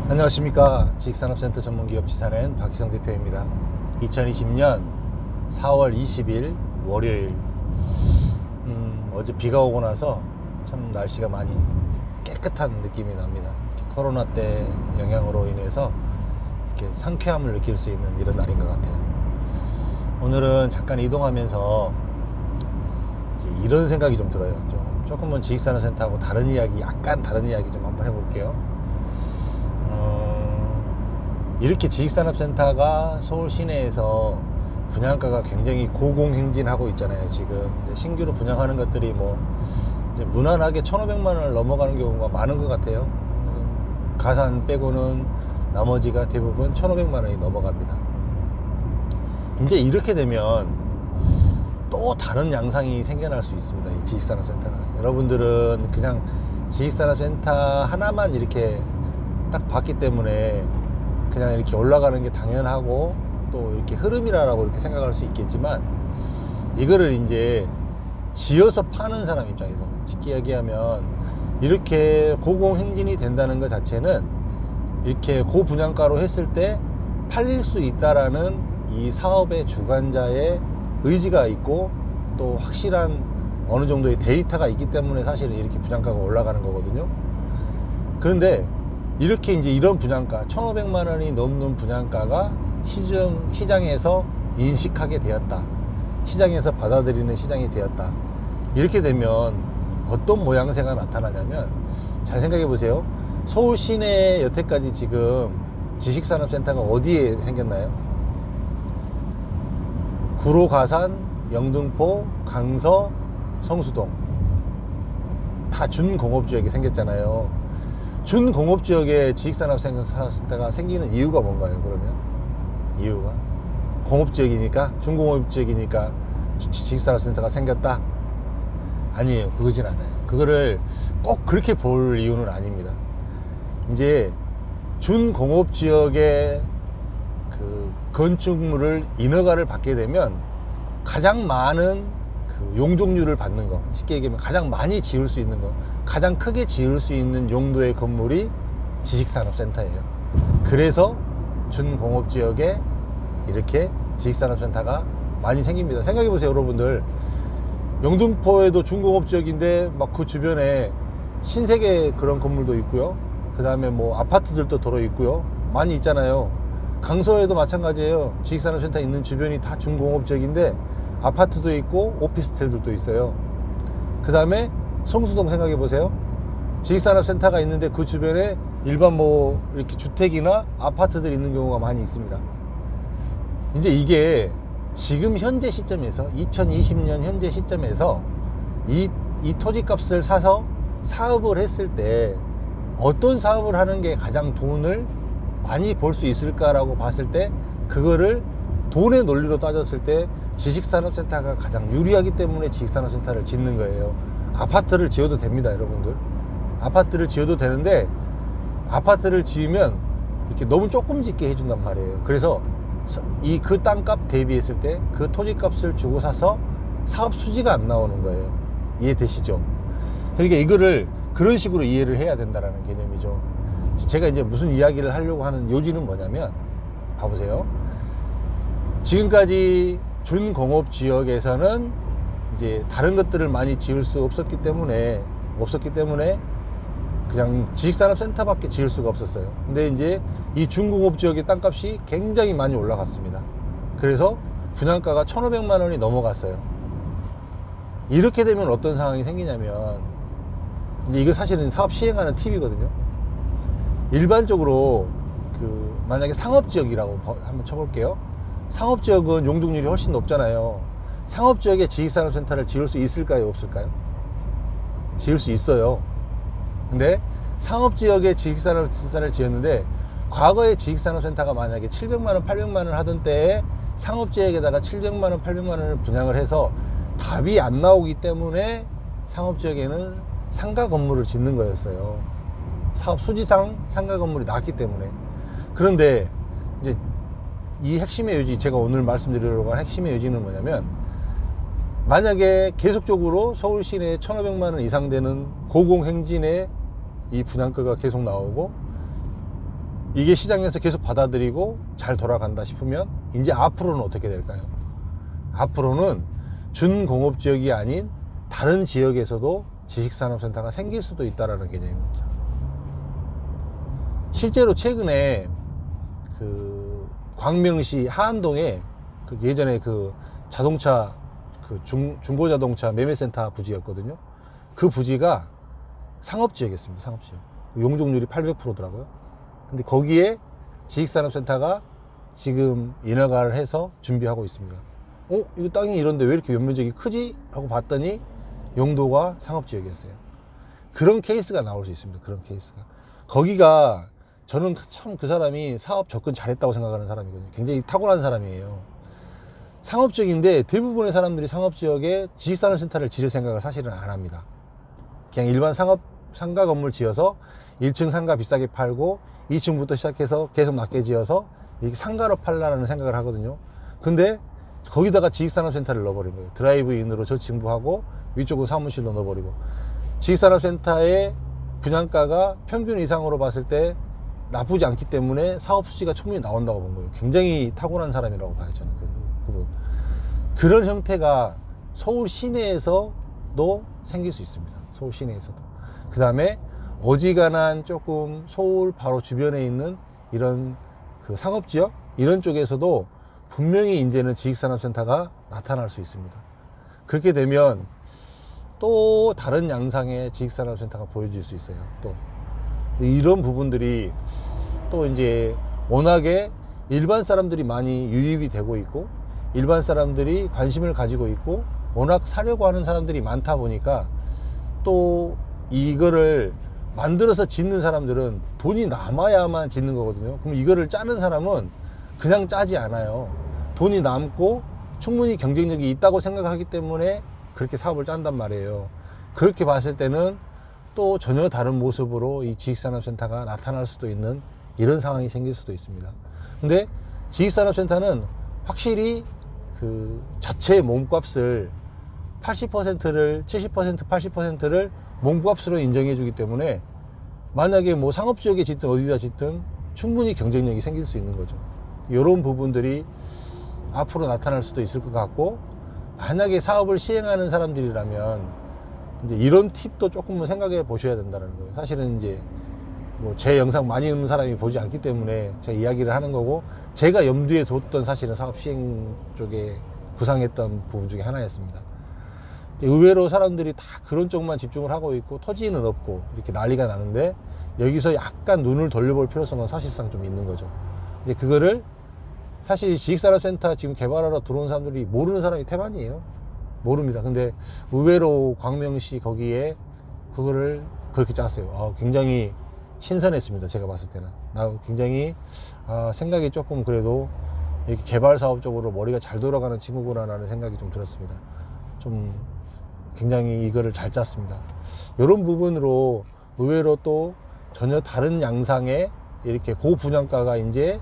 안녕하십니까. 지식산업센터 전문기업 지산엔 박희성 대표입니다. 2020년 4월 20일 월요일. 어제 비가 오고 나서 참 날씨가 많이 깨끗한 느낌이 납니다. 코로나 때 영향으로 인해서 이렇게 상쾌함을 느낄 수 있는 이런 날인 것 같아요. 오늘은 잠깐 이동하면서 이제 이런 생각이 좀 들어요. 조금은 지식산업센터하고 다른 이야기, 약간 다른 이야기 좀 한번 해볼게요. 이렇게 지식산업센터가 서울 시내에서 분양가가 굉장히 고공행진하고 있잖아요. 지금 신규로 분양하는 것들이 뭐 이제 무난하게 1,500만 원을 넘어가는 경우가 많은 것 같아요. 가산 빼고는 나머지가 대부분 1,500만 원이 넘어갑니다. 이제 이렇게 되면 또 다른 양상이 생겨날 수 있습니다. 이 지식산업센터가. 여러분들은 그냥 지식산업센터 하나만 이렇게 딱 봤기 때문에 그냥 이렇게 올라가는 게 당연하고 또 이렇게 흐름이라고 이렇게 생각할 수 있겠지만, 이거를 이제 지어서 파는 사람 입장에서 쉽게 얘기하면 이렇게 고공행진이 된다는 것 자체는 이렇게 고분양가로 했을 때 팔릴 수 있다라는 이 사업의 주관자의 의지가 있고 또 확실한 어느 정도의 데이터가 있기 때문에 사실은 이렇게 분양가가 올라가는 거거든요. 그런데 이렇게 이제 이런 분양가 1,500만 원이 넘는 분양가가 시장에서 인식하게 되었다, 시장에서 받아들이는 시장이 되었다. 이렇게 되면 어떤 모양새가 나타나냐면, 잘 생각해 보세요. 서울 시내 여태까지 지금 지식산업센터가 어디에 생겼나요? 구로, 가산, 영등포, 강서, 성수동, 다 준공업지역이 생겼잖아요. 준공업지역에 지식산업센터가 생기는 이유가 뭔가요? 그러면 이유가 공업지역이니까, 준공업지역이니까 지식산업센터가 생겼다? 아니에요. 그거진 않아요. 그거를 꼭 그렇게 볼 이유는 아닙니다. 이제 준공업지역의 그 건축물을 인허가를 받게 되면 가장 많은 그 용적률을 받는 거, 쉽게 얘기하면 가장 많이 지을 수 있는 거, 가장 크게 지을 수 있는 용도의 건물이 지식산업센터예요. 그래서 준공업지역에 이렇게 지식산업센터가 많이 생깁니다. 생각해 보세요, 여러분들. 영등포에도 준공업지역인데 막 그 주변에 신세계 그런 건물도 있고요. 그 다음에 뭐 아파트들도 들어 있고요. 많이 있잖아요. 강서에도 마찬가지예요. 지식산업센터 있는 주변이 다 준공업지역인데 아파트도 있고 오피스텔들도 있어요. 그 다음에 성수동 생각해 보세요. 지식산업센터가 있는데 그 주변에 일반 뭐 이렇게 주택이나 아파트들이 있는 경우가 많이 있습니다. 이제 이게 지금 현재 시점에서 2020년 현재 시점에서 이 토지값을 사서 사업을 했을 때 어떤 사업을 하는 게 가장 돈을 많이 벌 수 있을까라고 봤을 때, 그거를 돈의 논리로 따졌을 때 지식산업센터가 가장 유리하기 때문에 지식산업센터를 짓는 거예요. 아파트를 지어도 됩니다, 여러분들. 아파트를 지어도 되는데 아파트를 지으면 이렇게 너무 조금 짓게 해준단 말이에요. 그래서 그 땅값 대비했을 때 그 토지값을 주고 사서 사업 수지가 안 나오는 거예요. 이해되시죠? 그러니까 이거를 그런 식으로 이해를 해야 된다는 개념이죠. 제가 이제 무슨 이야기를 하려고 하는 요지는 뭐냐면, 봐보세요. 지금까지 준공업 지역에서는 이제 다른 것들을 많이 지을 수 없었기 때문에 그냥 지식산업센터밖에 지을 수가 없었어요. 근데 이제 이 준공업 지역의 땅값이 굉장히 많이 올라갔습니다. 그래서 분양가가 1,500만 원이 넘어갔어요. 이렇게 되면 어떤 상황이 생기냐면, 이제 이거 사실은 사업 시행하는 팁이거든요. 일반적으로 만약에 상업지역이라고 한번 쳐볼게요. 상업지역은 용적률이 훨씬 높잖아요. 상업지역에 지식산업센터를 지을 수 있을까요, 없을까요? 지을 수 있어요. 근데 상업지역에 지식산업센터를 지었는데, 과거에 지식산업센터가 만약에 700만원, 800만원 하던 때에 상업지역에다가 700만원, 800만원을 분양을 해서 답이 안 나오기 때문에 상업지역에는 상가 건물을 짓는 거였어요. 사업 수지상 상가 건물이 낮기 때문에. 그런데 이제 이 핵심의 요지, 제가 오늘 말씀드리려고 한 핵심의 요지는 뭐냐면, 만약에 계속적으로 서울 시내에 1,500만 원 이상 되는 고공행진의 이 분양가가 계속 나오고, 이게 시장에서 계속 받아들이고 잘 돌아간다 싶으면 이제 앞으로는 어떻게 될까요? 앞으로는 준공업 지역이 아닌 다른 지역에서도 지식산업센터가 생길 수도 있다는 개념입니다. 실제로 최근에 그 광명시 하안동에 그 예전에 그 자동차 그 중고자동차 매매센터 부지였거든요. 그 부지가 상업지역이었습니다. 상업지역. 용적률이 800%더라고요. 근데 거기에 지식산업센터가 지금 인허가를 해서 준비하고 있습니다. 이거 땅이 이런데 왜 이렇게 면적이 크지? 하고 봤더니 용도가 상업지역이었어요. 그런 케이스가 나올 수 있습니다. 그런 케이스가. 거기가 저는 참 그 사람이 사업 접근 잘했다고 생각하는 사람이거든요. 굉장히 탁월한 사람이에요. 상업지역인데 대부분의 사람들이 상업지역에 지식산업센터를 지을 생각을 사실은 안 합니다. 그냥 일반 상가 건물 지어서 1층 상가 비싸게 팔고 2층부터 시작해서 계속 낮게 지어서 이렇게 상가로 팔라는 생각을 하거든요. 근데 거기다가 지식산업센터를 넣어버린 거예요. 드라이브인으로 저층부하고 위쪽은 사무실로 넣어버리고, 지식산업센터의 분양가가 평균 이상으로 봤을 때 나쁘지 않기 때문에 사업 수지가 충분히 나온다고 본 거예요. 굉장히 탁월한 사람이라고 봐요, 저는. 그분. 그런 형태가 서울 시내에서도 생길 수 있습니다. 서울 시내에서도. 그 다음에 어지간한 조금 서울 바로 주변에 있는 이런 그 상업지역 이런 쪽에서도 분명히 이제는 지식산업센터가 나타날 수 있습니다. 그렇게 되면 또 다른 양상의 지식산업센터가 보여질 수 있어요. 또 이런 부분들이 또 이제 워낙에 일반 사람들이 많이 유입이 되고 있고 일반 사람들이 관심을 가지고 있고 워낙 사려고 하는 사람들이 많다 보니까 또 이거를 만들어서 짓는 사람들은 돈이 남아야만 짓는 거거든요. 그럼 이거를 짜는 사람은 그냥 짜지 않아요. 돈이 남고 충분히 경쟁력이 있다고 생각하기 때문에 그렇게 사업을 짠단 말이에요. 그렇게 봤을 때는 또 전혀 다른 모습으로 이 지식산업센터가 나타날 수도 있는 이런 상황이 생길 수도 있습니다. 근데 지식산업센터는 확실히 그 자체의 몸값을 80%를 70% 80%를 몸값으로 인정해 주기 때문에 만약에 뭐 상업지역에 짓든 어디다 짓든 충분히 경쟁력이 생길 수 있는 거죠. 이런 부분들이 앞으로 나타날 수도 있을 것 같고, 만약에 사업을 시행하는 사람들이라면 이제 이런 팁도 조금은 생각해 보셔야 된다는 거예요. 사실은 이제 뭐 제 영상 많이 있는 사람이 보지 않기 때문에 제가 이야기를 하는 거고, 제가 염두에 뒀던 사실은 사업 시행 쪽에 구상했던 부분 중에 하나였습니다. 의외로 사람들이 다 그런 쪽만 집중을 하고 있고 토지는 없고 이렇게 난리가 나는데, 여기서 약간 눈을 돌려볼 필요성은 사실상 좀 있는 거죠. 근데 그거를 사실 지식산업센터 지금 개발하러 들어온 사람들이 모르는 사람이 태반이에요. 모릅니다. 근데 의외로 광명시 거기에 그거를 그렇게 짰어요. 굉장히 신선했습니다. 제가 봤을 때는. 굉장히 생각이 조금 그래도 이렇게 개발 사업 쪽으로 머리가 잘 돌아가는 친구구나라는 생각이 좀 들었습니다. 좀 굉장히 이거를 잘 짰습니다. 이런 부분으로 의외로 또 전혀 다른 양상의 이렇게 고분양가가 이제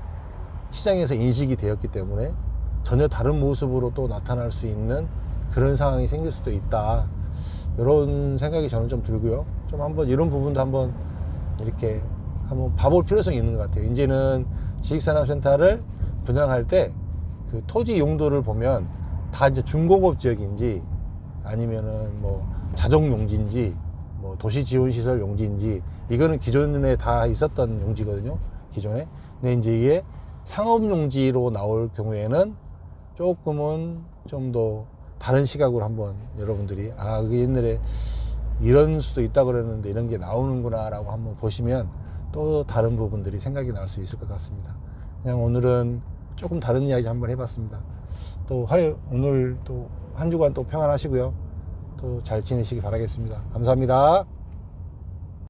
시장에서 인식이 되었기 때문에 전혀 다른 모습으로 또 나타날 수 있는 그런 상황이 생길 수도 있다. 이런 생각이 저는 좀 들고요. 좀 한번 이런 부분도 한번 이렇게 한번 봐볼 필요성이 있는 것 같아요. 이제는 지식산업센터를 분양할 때 그 토지 용도를 보면 다 이제 중공업 지역인지 아니면은 뭐 자동 용지인지 뭐 도시 지원 시설 용지인지, 이거는 기존에 다 있었던 용지거든요. 기존에. 근데 이제 이게 상업 용지로 나올 경우에는 조금은 좀 더 다른 시각으로 한번 여러분들이 그게 옛날에 이런 수도 있다 그랬는데 이런 게 나오는구나 라고 한번 보시면 또 다른 부분들이 생각이 날 수 있을 것 같습니다. 그냥 오늘은 조금 다른 이야기 한번 해봤습니다. 또 오늘 또 한 주간 또 평안하시고요. 또 잘 지내시기 바라겠습니다. 감사합니다.